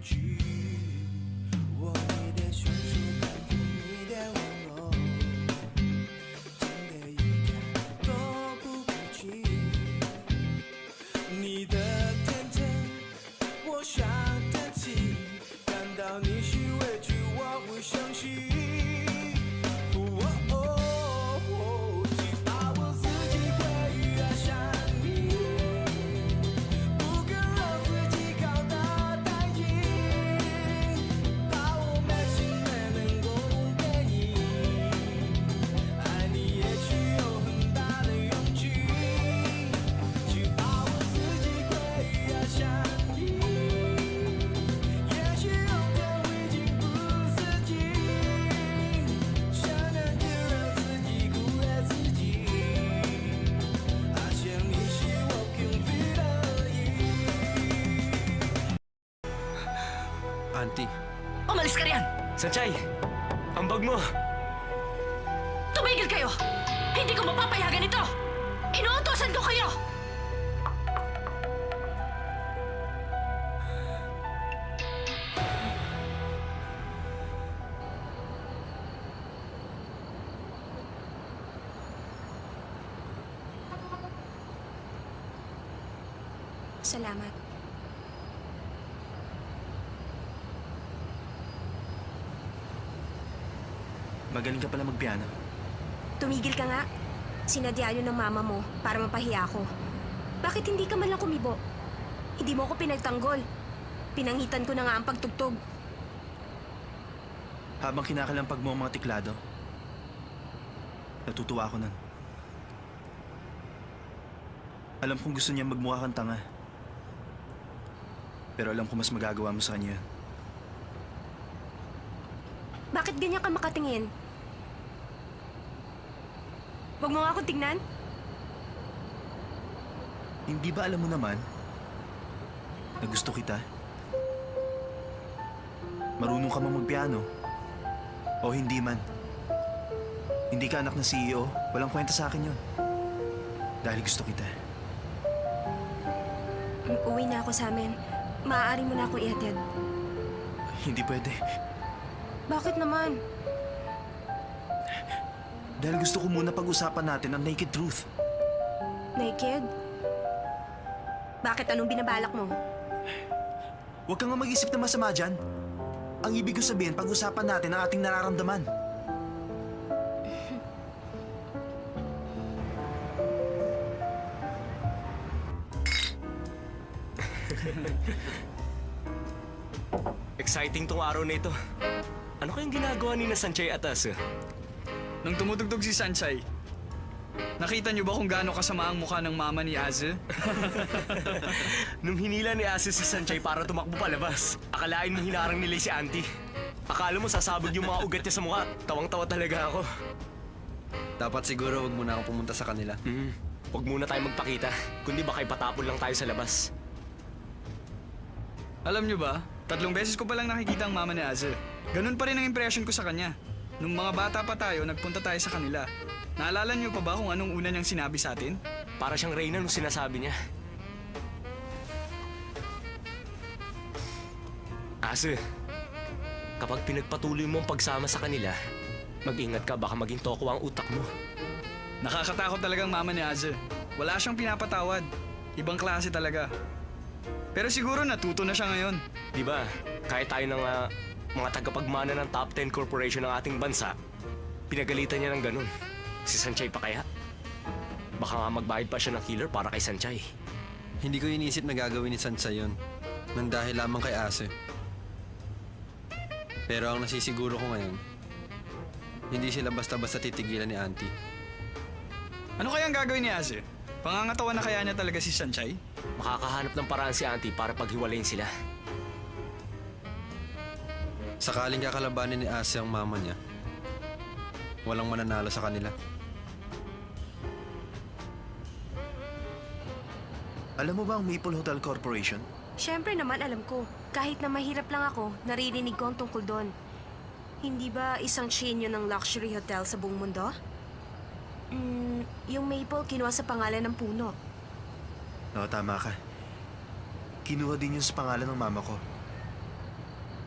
去。我你的迅速感觉你的温柔，真的一点都不客气。你的天真，我想叹气。感到你是委屈，我会相信。只怕我自己会爱上你，不肯让自己靠得太近，怕我没心没能够给你，爱你也需有很大的勇气。只怕我自己会爱上你，也许有天我已经不自禁，想能就让自己苦了自己，好像你是我幸福的意。Auntie, Umalis ka riyan! Sanchay, ang bag mo. Tumigil kayo! Hindi ko mapapayagan ito! Inuutosan ko kayo! Salamat. magaling ka pala magpiano. Tumigil ka nga. Sinadya yun ng mama mo para mapahiya ako. Bakit hindi ka man lang kumibo? Hindi mo ako pinagtanggol. Pinangitan ko na nga ang pagtugtog. Habang kinakalampag mo ang mga tiklado, natutuwa ako nun. Alam kong gusto niya magmukha kang tanga. Pero alam ko mas magagawa mo sa kanya. Bakit ganyan ka makatingin? Huwag mo nga akong tignan. Hindi ba alam mo naman na gusto kita? Marunong ka mang magpiano? O hindi man? Hindi ka anak ng CEO, walang kwenta sa akin yun. Dahil gusto kita. Uwi na ako sa amin. Maaari mo na akong ihatid. Hindi pwede. Bakit naman? Dahil gusto ko muna pag-usapan natin ang naked truth. Naked? Bakit? Anong binabalak mo? Huwag kang nga mag-isip na masama dyan. Ang ibig ko sabihin, pag-usapan natin ang ating nararamdaman. Exciting tong araw na ito. Ano kayang ginagawa ni na Sanchay at Asa? Nung tumutugtog si Sanchay, nakita niyo ba kung gaano kasama ang mukha ng mama ni Aze? Nung hinila ni Asa si Sanchay para tumakbo palabas, akalain mo hinarang nila si Auntie. Akala mo sasabog yung mga ugat niya sa mukha. Tawang-tawa talaga ako. Dapat siguro wag muna akong pumunta sa kanila. Huwag muna tayo magpakita, kundi baka ipatapon lang tayo sa labas. Alam niyo ba, 3 beses ko palang nakikita ang mama ni Aze. Ganun pa rin ang impression ko sa kanya. Nung mga bata pa tayo, nagpunta tayo sa kanila. Naalala niyo pa ba kung anong una niyang sinabi sa atin? Para siyang Reyna nung sinasabi niya. Asa, kapag pinagpatuloy mo ang pagsama sa kanila, mag-ingat ka, baka maging toko ang utak mo. Nakakatakot talagang mama ni Aze. Wala siyang pinapatawad. Ibang klase talaga. Pero siguro natuto na siya ngayon. Di ba, kahit tayo ng mga tagapagmana ng top 10 corporation ng ating bansa, pinagalitan niya ng ganun. Si Sanchay pa kaya? Baka nga magbayad pa siya ng killer para kay Sanchay. Hindi ko inisip na gagawin ni Sansa yun nang dahil lamang kay Ase. Pero ang nasisiguro ko ngayon, hindi sila basta-basta titigilan ni Auntie. Ano kaya ang gagawin ni Aze? Pangangatawan na kaya niya talaga si Sanchay? Makakahanap ng paraan si Auntie para paghiwalayin sila. Sakaling kakalabanin ni Ase ang mama niya, walang mananalo sa kanila. Alam mo ba ang Maple Hotel Corporation? Siyempre naman alam ko. Kahit na mahirap lang ako, naririnig ko ang tungkol doon. Hindi ba isang chain yun ng luxury hotel sa buong mundo? Yung Maple kinuha sa pangalan ng puno. Oo, tama ka. Kinuha din yun sa pangalan ng mama ko.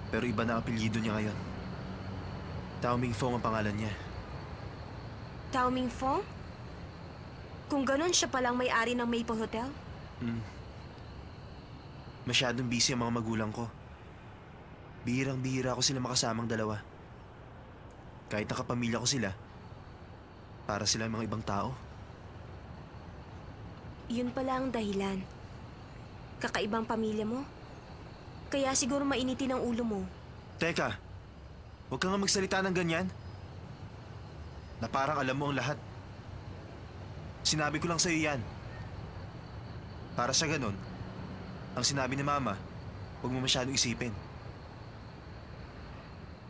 Pero iba na ang apelyido niya ngayon. Tao Ming Fong ang pangalan niya. Tao Ming Fong? Kung ganon, siya palang may-ari ng Maple Hotel? Masyadong busy ang mga magulang ko. Bihirang-bihira ako sila makasamang dalawa. Kahit nakapamilya ko sila, para sila mga ibang tao. Yun pala ang dahilan. Kakaibang pamilya mo? Kaya siguro mainitin ang ulo mo. Teka, huwag ka nga magsalita ng ganyan. Na parang alam mo ang lahat. Sinabi ko lang sa'yo yan. Para sa ganon, ang sinabi ni Mama, huwag mo masyadong isipin.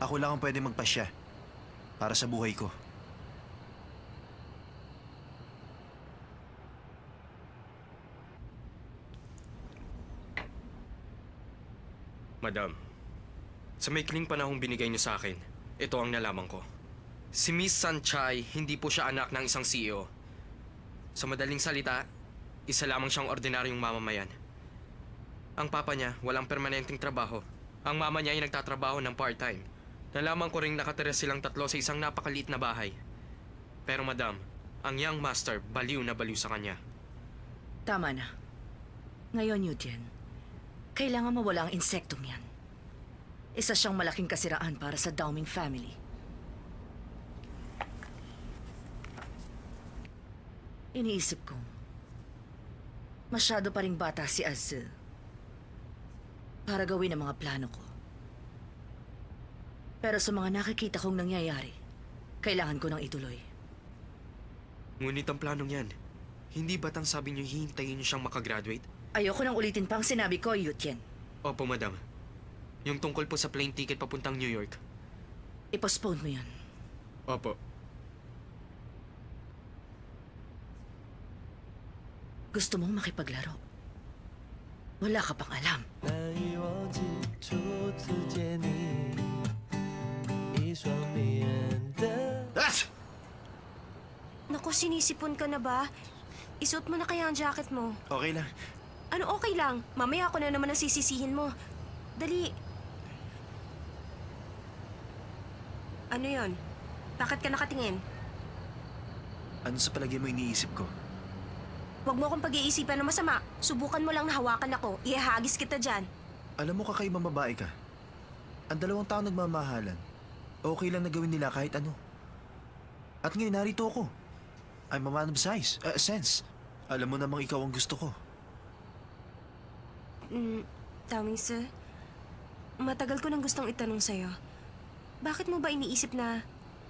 Ako lang ang pwede magpasya para sa buhay ko. Madam, sa maikling panahong binigay niyo sa akin, ito ang nalaman ko. Si Miss Sanchay, hindi po siya anak ng isang CEO. Sa madaling salita, isa lamang siyang ordinaryong mamamayan. Ang papa niya, walang permanenteng trabaho. Ang mama niya ay nagtatrabaho ng part-time. Nalaman ko ring nakatira silang tatlo sa isang napakaliit na bahay. Pero madam, ang young master, baliw na baliw sa kanya. Tama na. Ngayon, Eugene, kailangan mawala ang insektong yan. Isa siyang malaking kasiraan para sa Downing family. Iniisip ko, masyado pa ring bata si Azil para gawin ang mga plano ko. Pero sa mga nakikita kong nangyayari, kailangan ko nang ituloy. Ngunit ang planong yan, hindi ba't ang sabi niyo hihintayin niyo siyang makagraduate? Ayoko nang ulitin pa ang sinabi ko, Eugene. Opo, madam. Yung tungkol po sa plane ticket papuntang New York. I-postpone mo yan. Opo. Gusto mong makipaglaro. Wala ka pang alam. 难以忘记初次见你，一双迷人的。 Naku, sinisipon ka na ba? Isuot mo na kaya ang jacket mo. Okay lang. Ano okay lang? Mamaya ako na naman ang sisisihin mo. Dali. Ano yon? Bakit ka nakatingin? Ano sa palagay mo iniisip ko? Huwag mo akong pag-iisipan na masama. Subukan mo lang na hawakan ako. Ihahagis kita dyan. Alam mo kakaibang babae ka. Ang 2 taon nagmamahalan. Okay lang na gawin nila kahit ano. At ngayon narito ako. I'm a man of sense. Alam mo namang ikaw ang gusto ko. Tawing sir, matagal ko nang gustong itanong sa'yo. Bakit mo ba iniisip na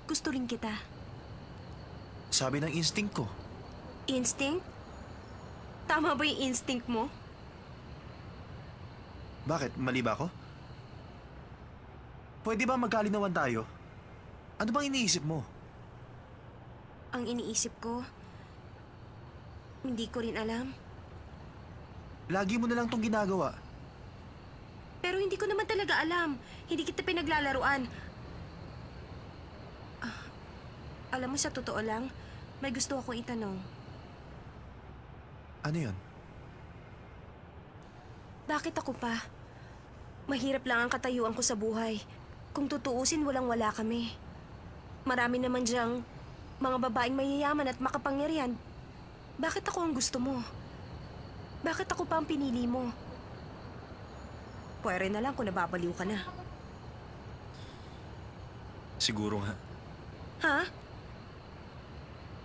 gusto rin kita? Sabi ng instinct ko. Instinct? Tama ba yung instinct mo? Bakit? Mali ba ako? Pwede ba magkalinawan tayo? Ano bang iniisip mo? Ang iniisip ko, hindi ko rin alam. Lagi mo na lang tong ginagawa. Pero hindi ko naman talaga alam. Hindi kita pinaglalaruan. Alam mo, sa totoo lang, may gusto akong itanong. Ano yon? Bakit ako pa? Mahirap lang ang katayuan ko sa buhay. Kung tutuusin, walang-wala kami. Marami naman diyang mga babaeng mayayaman at makapangyarihan. Bakit ako ang gusto mo? Bakit ako pa ang pinili mo? Pwede na lang kung nababaliw ka na. Siguro nga. Ha?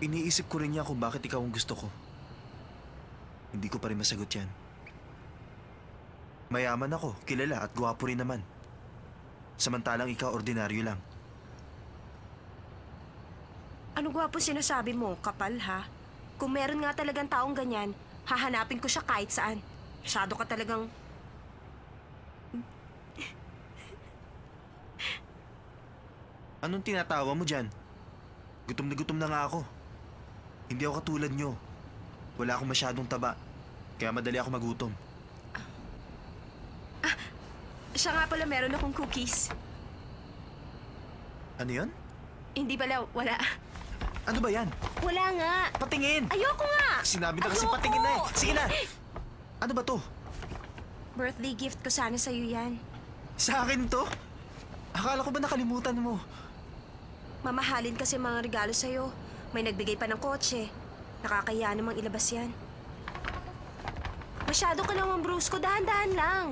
Iniisip ko rin niya kung bakit ikaw ang gusto ko. Hindi ko pa rin masagot yan. Mayaman ako, kilala at gwapo rin naman. Samantalang ikaw ordinaryo lang. Ano gwapo sinasabi mo, kapal ha? Kung meron nga talagang taong ganyan, hahanapin ko siya kahit saan. Masyado ka talagang... Anong tinatawa mo dyan? Gutom na nga ako. Hindi ako katulad nyo. Wala akong masyadong taba. Kaya madali ako magutom. Siya nga pala, meron akong cookies. Ano yon? Hindi pala, wala. Ano ba yan? Wala nga. Patingin! Ayoko nga! Sinabi na kasi Ayoko! patingin na eh. Sige na! Ano ba to? Birthday gift ko sana sa'yo yan. Sa akin to? Akala ko ba nakalimutan mo? Mamahalin kasi mga regalo sa'yo. May nagbigay pa ng kotse. Nakakaya namang ilabas yan. Masyado ka naman brusko, dahan-dahan lang.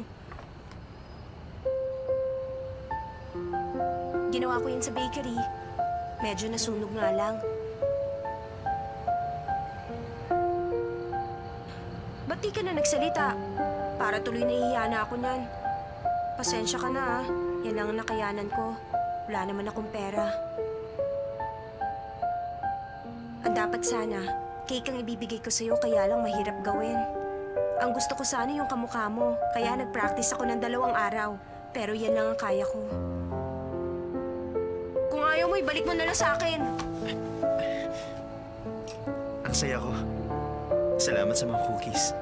Ginawa ko yan sa bakery. Medyo nasunog nga lang. Ba't di ka na nagsalita? Para tuloy nahihiya na ako niyan. Pasensya ka na, ah. Yan lang ang nakayanan ko. Wala naman akong pera. Ang dapat sana, cake ang ibibigay ko sa'yo kaya lang mahirap gawin. Ang gusto ko sana yung kamukha mo, kaya nag-practice ako ng 2 araw. Pero yan lang ang kaya ko. Kung ayaw mo, ibalik mo na lang sa akin. Ang saya ko. Salamat sa mga cookies.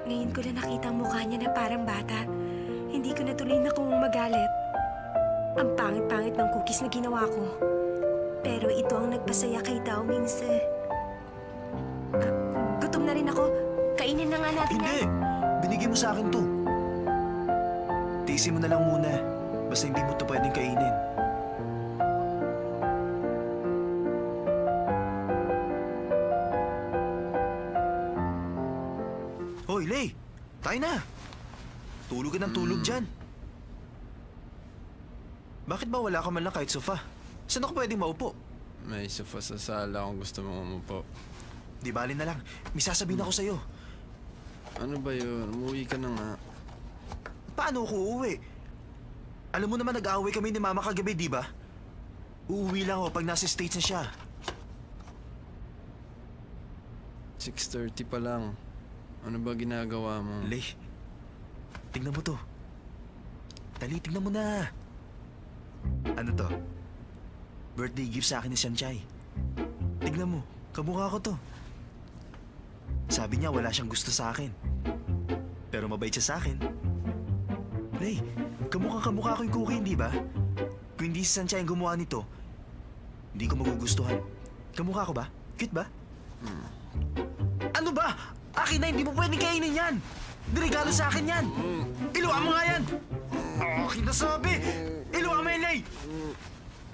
Ngayon ko lang nakita ang mukha niya na parang bata. Hindi ko na tuloy na kung magalit. Ang pangit-pangit ng cookies na ginawa ko. Pero ito ang nagpasaya kay Dao Mingse. Gutom na rin ako. Kainin na nga natin Hindi! yan. Binigay mo sa akin to. Tiisin mo na lang muna. Basta hindi mo to pwedeng kainin. Hoy, Lay! Tayo na! Tulog ka ng tulog dyan. Bakit ba wala ka man lang kahit sofa? Saan ako pwedeng maupo? May sofa sa sala kung gusto mo umupo. Di bali na lang. May sasabihin ako sa'yo. Ano ba yun? Umuwi ka na nga. Paano ako uuwi? Alam mo naman nag-aaway kami ni Mama kagabi, di ba? Uuwi lang ako pag nasa States na siya. 6:30 pa lang. Ano ba ginagawa mo? Lay, tingnan mo to. Dali, tingnan mo na. Ano to? Birthday gift sa akin ni Sanchay. Tignan mo, kamukha ko to. Sabi niya wala siyang gusto sa akin. Pero mabait siya sa akin. Lay, kamukha ko yung cookie, hindi ba? Kung hindi si Sanchay ang gumawa nito, hindi ko magugustuhan. Kamukha ko ba? Cute ba? Ano ba? Akin na, hindi mo pwedeng kainin yan! Niregalo sa akin yan! Iluwa mo nga yan! Akin na sabi! Iluwa mo yan, Lay!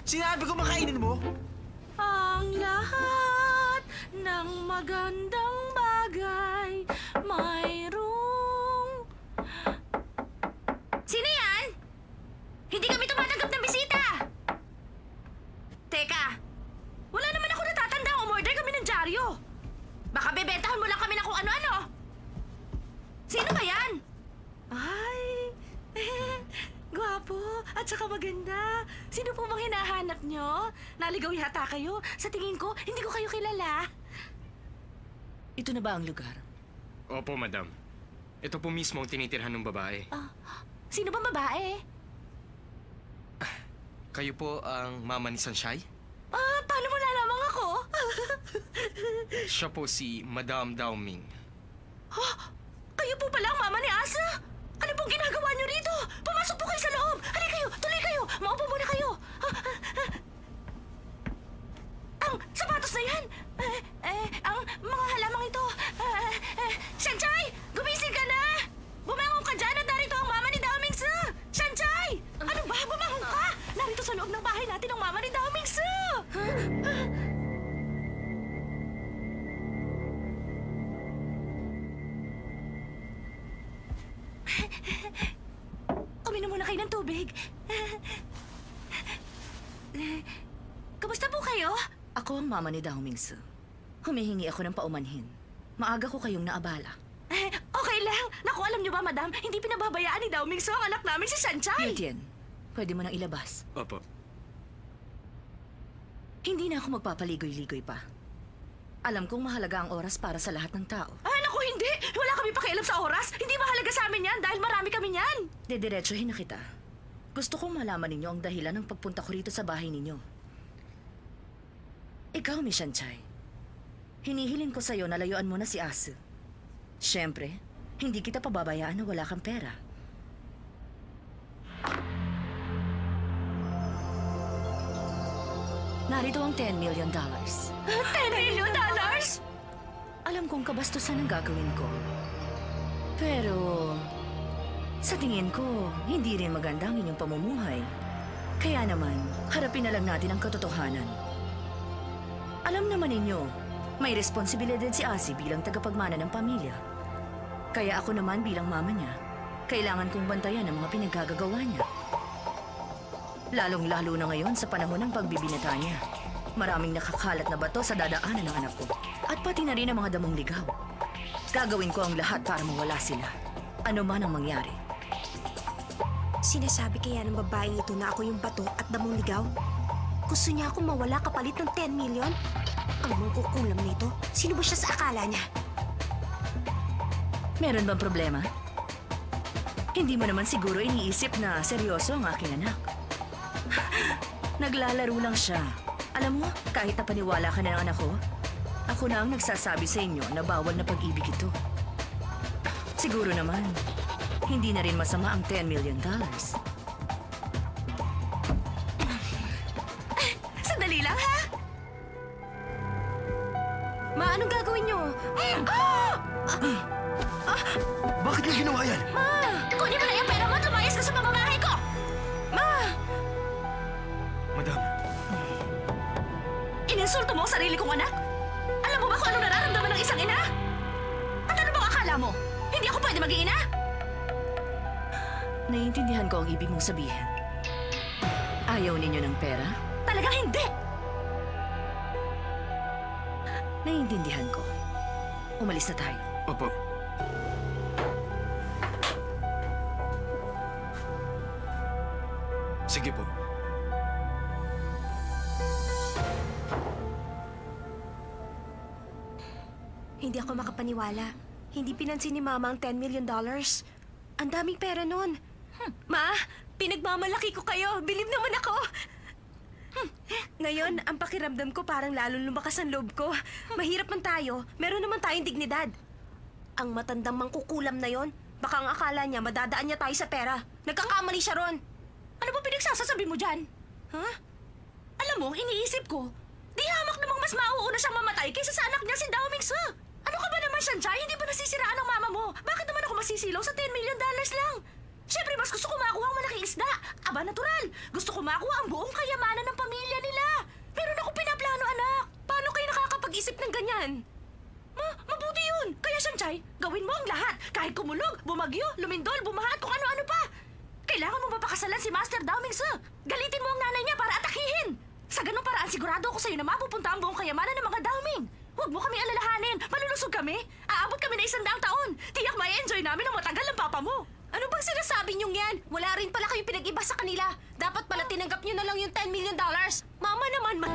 Sinabi ko makainin mo? Ang lahat ng magandang bagay mayroong... Sino yan? Hindi kami tumatanggap ng bisita! Teka, wala naman ako natatanda. Umorder kami ng dyaryo. Baka bebentahan mo lang kami ng kung ano-ano. Sino ba yan? Ay, gwapo at saka maganda. Sino po bang hinahanap nyo? Naligaw yata kayo. Sa tingin ko, hindi ko kayo kilala. Ito na ba ang lugar? Opo, madam. Ito po mismo ang tinitirhan ng babae. Sino bang babae? Kayo po ang mama ni Sanchay? Paano mo nalamang ako? Siya po si Madam Dao Ming. Kayo po pala ang mama ni Asa? Ano pong ginagawa niyo rito? Pumasok po kayo sa loob! Halika kayo! Tuloy kayo! Maupo muna kayo! Ang sapatos na yan! Ang mga halamang ito! Sanchay! Gumising ka na! Bumangon ka dyan at narito ang mama ni Dao Mingse! Sanchay! Ano ba? Bumangon ka! Narito sa loob ng bahay natin ang mama ni Dao Mingse! Uminom muna kayo ng tubig. Kamusta po kayo? Ako ang mama ni Dao Mingse. Humihingi ako ng paumanhin. Maaga ko kayong naabala. Okay lang. Naku, alam niyo ba, madam, hindi pinababayaan ni Dao Mingse ang anak namin si Sanchay. Yutien, pwede mo nang ilabas. Opo. Hindi na ako magpapaligoy-ligoy pa. Alam kong mahalaga ang oras para sa lahat ng tao. Naku, hindi! Wala kami pakialam sa oras! Hindi mahalaga sa amin yan dahil marami kami yan! Dediretsohin na kita. Gusto kong malaman ninyo ang dahilan ng pagpunta ko rito sa bahay ninyo. Ikaw, Miss Sanchay. Hinihiling ko sa'yo na layuan mo na si Asu. Siyempre, hindi kita pababayaan na wala kang pera. Narito ang $10 million. $10 million? Alam kong kabastusan ang gagawin ko. Pero, Sa tingin ko, hindi rin maganda ang inyong pamumuhay. Kaya naman, harapin na lang natin ang katotohanan. Alam naman ninyo, may responsibilidad si Asi bilang tagapagmana ng pamilya. Kaya ako naman bilang mama niya, kailangan kong bantayan ang mga pinaggagawa niya. Lalong-lalo na ngayon sa panahon ng pagbibinata niya. Maraming nakakalat na bato sa dadaanan ng anak ko. At pati na rin ang mga damong ligaw. Gagawin ko ang lahat para mawala sila. Ano man ang mangyari. Sinasabi kaya ng babaeng ito na ako yung bato at damong ligaw? Gusto niya akong mawala kapalit ng 10 million? Ang mangkukulam nito, sino ba siya sa akala niya? Meron bang problema? Hindi mo naman siguro iniisip na seryoso ang aking anak. Naglalaro lang siya. Alam mo, kahit napaniwala ka na ng anak ko, ako na ang nagsasabi sa inyo na bawal na pag-ibig ito. Siguro naman, hindi na rin masama ang $10 million. Sandali lang, ha? Ma, anong gagawin niyo? Bakit niyo ginawa yan? Kunin mo na yung pera mo at lumayas ka sa pamamahay ko! Madam, Ininsulto mo ang sarili kong anak? Alam mo ba kung anong nararamdaman ng isang ina? At ano bang akala mo? Hindi ako pwede maging ina? Naiintindihan ko ang ibig mong sabihin. Ayaw ninyo ng pera? Talagang hindi! Naiintindihan ko. Umalis na tayo. Opo. Sige po. Hindi ako makapaniwala. Hindi pinansin ni Mama ang $10 million. Ang daming pera nun. Ma, pinagmamalaki ko kayo. Believe naman ako. Ngayon, ang pakiramdam ko parang lalong lumakas ang loob ko. Mahirap man tayo, meron naman tayong dignidad. Ang matandang mangkukulam na yon, baka ang akala niya madadaan niya tayo sa pera. Nagkakamali siya ron. Ano ba pinagsasasabi mo dyan? Ha? Alam mo, iniisip ko, di hamak namang mas mauuna siyang mamatay kaysa sa anak niya si Dao Ming Su. Ano ka ba naman, Sanjay? Hindi ba nasisiraan ng mama mo? Bakit naman ako masisilaw sa $10 million lang? Siyempre, mas gusto ko makuha ang malaking isda. Aba, natural. Gusto ko makuha ang buong kayamanan ng pamilya nila. Pero naku, pinaplano, anak. Paano kayo nakakapag-isip ng ganyan? Mabuti yun. Kaya, Sanjay, gawin mo ang lahat. Kahit kumulog, bumagyo, lumindol, bumaha at kung ano-ano pa. Kailangan mo mapakasalan si Master Dao Ming Su. Galitin mo ang nanay niya para atakihin. Sa ganung paraan, sigurado ako sa'yo na mapupunta ang buong kayamanan ng mga Dao Ming. Huwag mo kami alalahanin. Malulusog kami. Aabot kami na 100 taon. Tiyak may enjoy namin ang matagal ng papa mo. Ano bang sinasabi niyong yan? Wala rin pala kayong pinag-iba sa kanila. Dapat pala tinanggap niyo na lang yung $10 million. Mama naman,